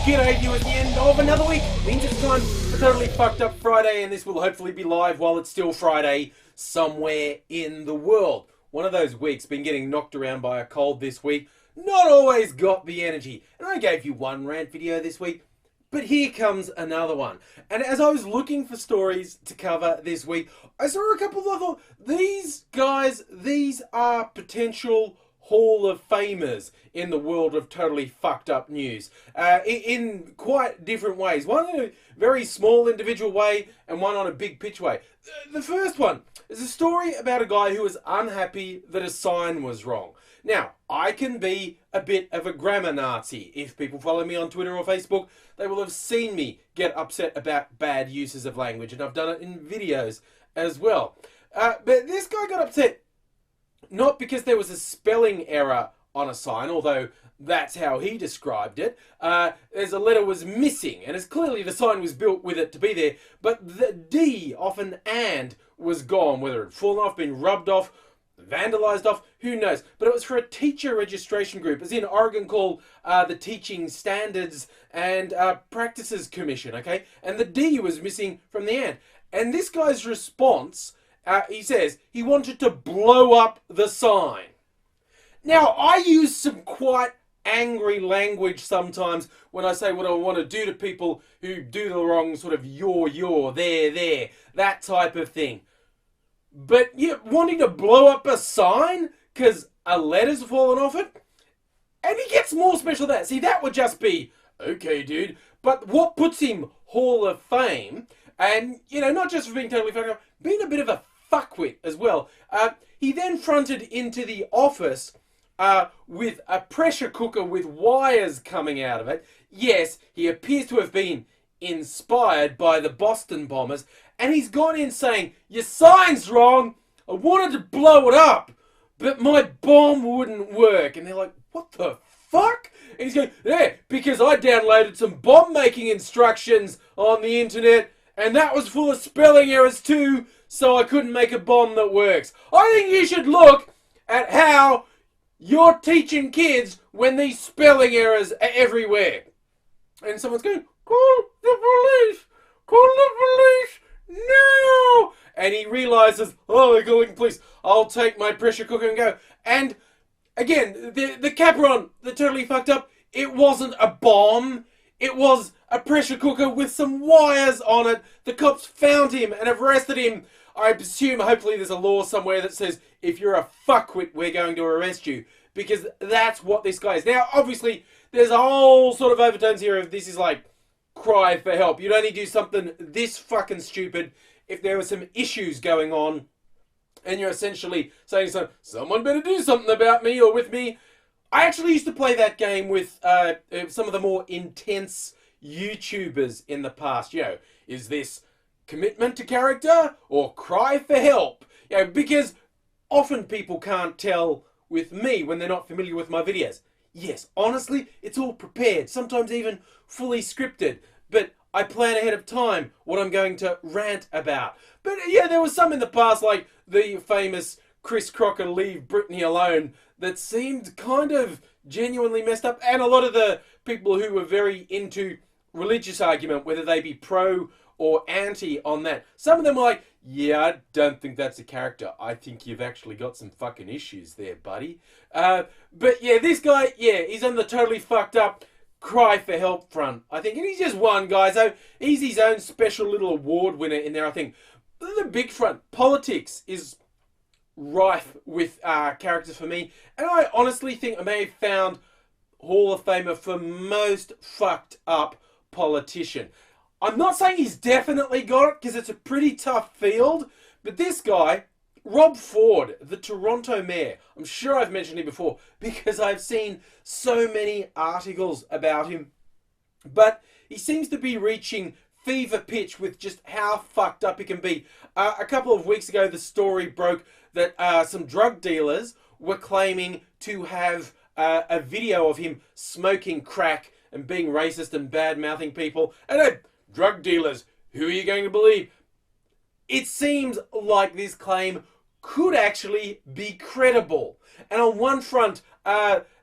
G'day viewers, the end of another week means it's time for Totally Fucked Up Friday, and this will hopefully be live while it's still Friday somewhere in the world. One of those weeks, been getting knocked around by a cold this week, not always got the energy. And I gave you one rant video this week, but here comes another one. And as I was looking for stories to cover this week, I saw a couple that I thought, these guys, these are potential Hall of Famers in the world of totally fucked up news in quite different ways. One in a very small individual way and one on a big pitch way. The first one is a story about a guy who was unhappy that a sign was wrong. Now, I can be a bit of a grammar Nazi. If people follow me on Twitter or Facebook, they will have seen me get upset about bad uses of language, and I've done it in videos as well. But this guy got upset not because there was a spelling error on a sign, although that's how he described it. As a letter was missing, and as clearly the sign was built with it to be there, but the D off an and was gone, whether it had fallen off, been rubbed off, vandalized off, who knows. But it was for a teacher registration group, as in Oregon called the Teaching Standards and Practices Commission, okay? And the D was missing from the and. And this guy's response, he says he wanted to blow up the sign. Now, I use some quite angry language sometimes when I say what I want to do to people who do the wrong sort of you're, there, that type of thing. But wanting to blow up a sign because a letter's fallen off it? And he gets more special than that. See, that would just be, okay, dude. But what puts him Hall of Fame, and, not just for being totally fucked up, being a bit of a fuckwit as well. He then fronted into the office with a pressure cooker with wires coming out of it. Yes, he appears to have been inspired by the Boston bombers, and he's gone in saying, your sign's wrong, I wanted to blow it up, but my bomb wouldn't work. And they're like, what the fuck? And he's going, yeah, because I downloaded some bomb making instructions on the internet, and that was full of spelling errors too, so I couldn't make a bomb that works. I think you should look at how you're teaching kids when these spelling errors are everywhere. And someone's going, call the police, call the police, no! And he realizes, oh, they're calling the police. I'll take my pressure cooker and go. And again, the Capron, the totally fucked up, it wasn't a bomb. It was a pressure cooker with some wires on it. The cops found him and have arrested him. I assume, hopefully, there's a law somewhere that says, if you're a fuckwit, we're going to arrest you. Because that's what this guy is. Now, obviously, there's a whole sort of overtones here of this is like, cry for help. You'd only do something this fucking stupid if there were some issues going on. And you're essentially saying, someone better do something about me or with me. I actually used to play that game with some of the more intense YouTubers in the past. Is this commitment to character or cry for help? Because often people can't tell with me when they're not familiar with my videos. Yes, honestly, it's all prepared, sometimes even fully scripted, but I plan ahead of time what I'm going to rant about. But there was some in the past, like the famous Chris Crocker Leave Britney Alone, that seemed kind of genuinely messed up, and a lot of the people who were very into religious argument, whether they be pro or anti on that. Some of them were like, yeah, I don't think that's a character. I think you've actually got some fucking issues there, buddy. But this guy, he's on the totally fucked up cry for help front, I think. And he's just one guy, so he's his own special little award winner in there, I think. But the big front, politics, is rife with characters for me. And I honestly think I may have found Hall of Famer for most fucked up politician. I'm not saying he's definitely got it, because it's a pretty tough field, but this guy, Rob Ford, the Toronto mayor, I'm sure I've mentioned him before, because I've seen so many articles about him, but he seems to be reaching fever pitch with just how fucked up he can be. A couple of weeks ago, the story broke that some drug dealers were claiming to have a video of him smoking crack and being racist and bad-mouthing people, and drug dealers, who are you going to believe? It seems like this claim could actually be credible. And on one front,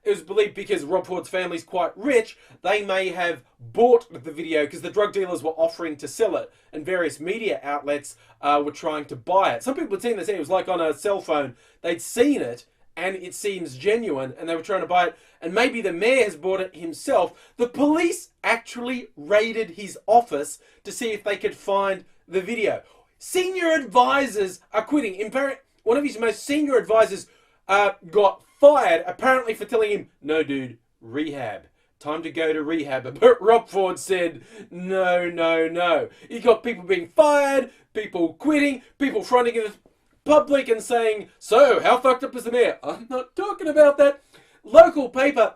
it was believed because Rob Ford's family's quite rich, they may have bought the video because the drug dealers were offering to sell it and various media outlets were trying to buy it. Some people had seen this, it was like on a cell phone, they'd seen it and it seems genuine and they were trying to buy it, and maybe the mayor has bought it himself. The police actually raided his office to see if they could find the video. Senior advisors are quitting. In fact, one of his most senior advisors got fired, apparently for telling him, no dude, rehab. Time to go to rehab. But Rob Ford said, no, no, no. He got people being fired, people quitting, people fronting in the public and saying, so, how fucked up is the mayor? I'm not talking about that. Local paper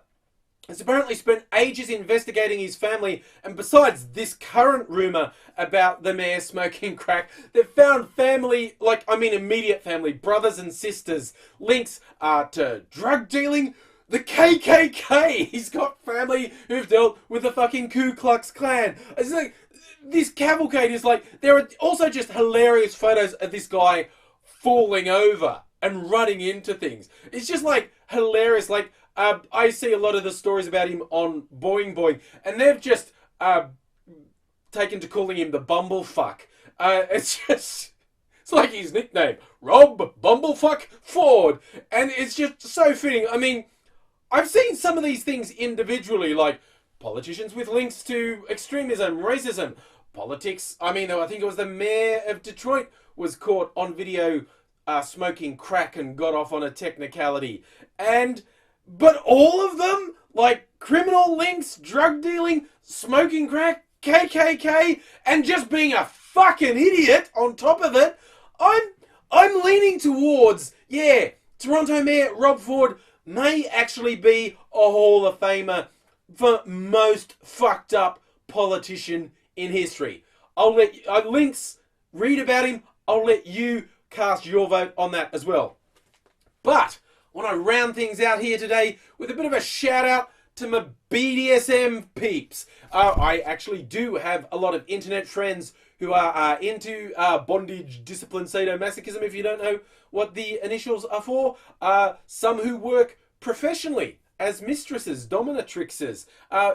has apparently spent ages investigating his family, and besides this current rumour about the mayor smoking crack, they've found family, immediate family, brothers and sisters, links to drug dealing, the KKK. He's got family who've dealt with the fucking Ku Klux Klan. It's like, this cavalcade is like, there are also just hilarious photos of this guy falling over and running into things. It's just like hilarious. Like, I see a lot of the stories about him on Boing Boing, and they've just taken to calling him the Bumblefuck. It's like his nickname, Rob Bumblefuck Ford, and it's just so fitting. I mean, I've seen some of these things individually, like politicians with links to extremism, racism, politics. I mean, I think it was the mayor of Detroit was caught on video smoking crack and got off on a technicality. But all of them, like criminal links, drug dealing, smoking crack, KKK, and just being a fucking idiot on top of it, I'm leaning towards, Toronto Mayor Rob Ford may actually be a Hall of Famer for most fucked up politician in history. I'll let links, read about him. I'll let you cast your vote on that as well. But I want to round things out here today with a bit of a shout out to my BDSM peeps. I actually do have a lot of internet friends who are into bondage, discipline, sadomasochism, if you don't know what the initials are for. Some who work professionally as mistresses, dominatrixes.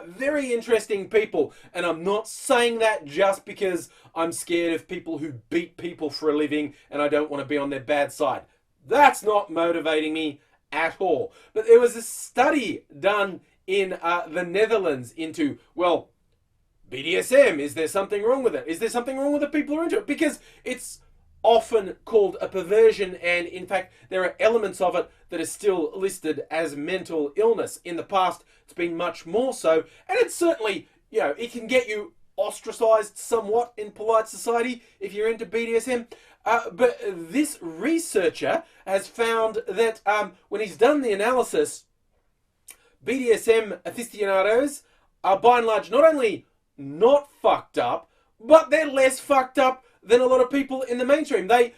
Very interesting people. And I'm not saying that just because I'm scared of people who beat people for a living and I don't want to be on their bad side. That's not motivating me at all. But there was a study done in the Netherlands into, well, BDSM, is there something wrong with it? Is there something wrong with the people who are into it? Because it's often called a perversion, and in fact there are elements of it that are still listed as mental illness. In the past it's been much more so, and it's certainly, it can get you ostracized somewhat in polite society if you're into BDSM. But this researcher has found that when he's done the analysis, BDSM aficionados are by and large not only not fucked up, but they're less fucked up than a lot of people in the mainstream. The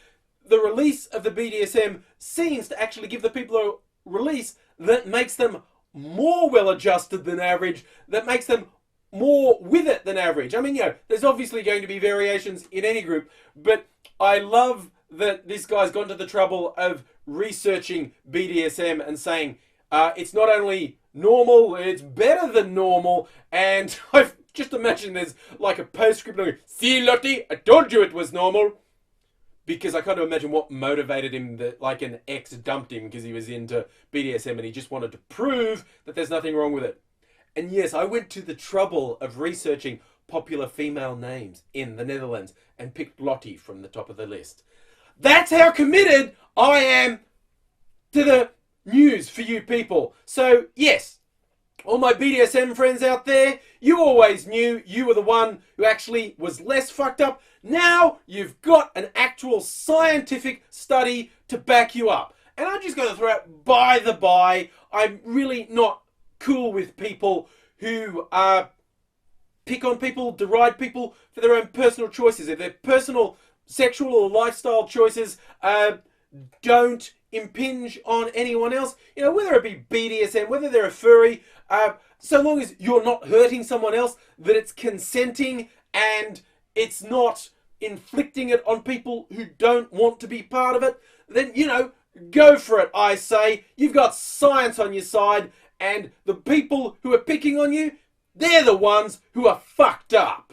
release of the BDSM seems to actually give the people a release that makes them more well-adjusted than average, that makes them more with it than average. I mean, there's obviously going to be variations in any group, but I love that this guy's gone to the trouble of researching BDSM and saying it's not only normal, it's better than normal, and I've just imagine there's like a postscript like, see Lottie, I told you it was normal. Because I can't imagine what motivated him that like an ex dumped him because he was into BDSM and he just wanted to prove that there's nothing wrong with it. And yes, I went to the trouble of researching popular female names in the Netherlands and picked Lottie from the top of the list. That's how committed I am to the news for you people. So yes, all my BDSM friends out there, you always knew you were the one who actually was less fucked up. Now you've got an actual scientific study to back you up. And I'm just going to throw out, by the by, I'm really not cool with people who pick on people, deride people for their own personal choices. If their personal sexual or lifestyle choices don't impinge on anyone else, whether it be BDSM, whether they're a furry, so long as you're not hurting someone else, that it's consenting and it's not inflicting it on people who don't want to be part of it, then, go for it, I say. You've got science on your side, And the people who are picking on you, they're the ones who are fucked up.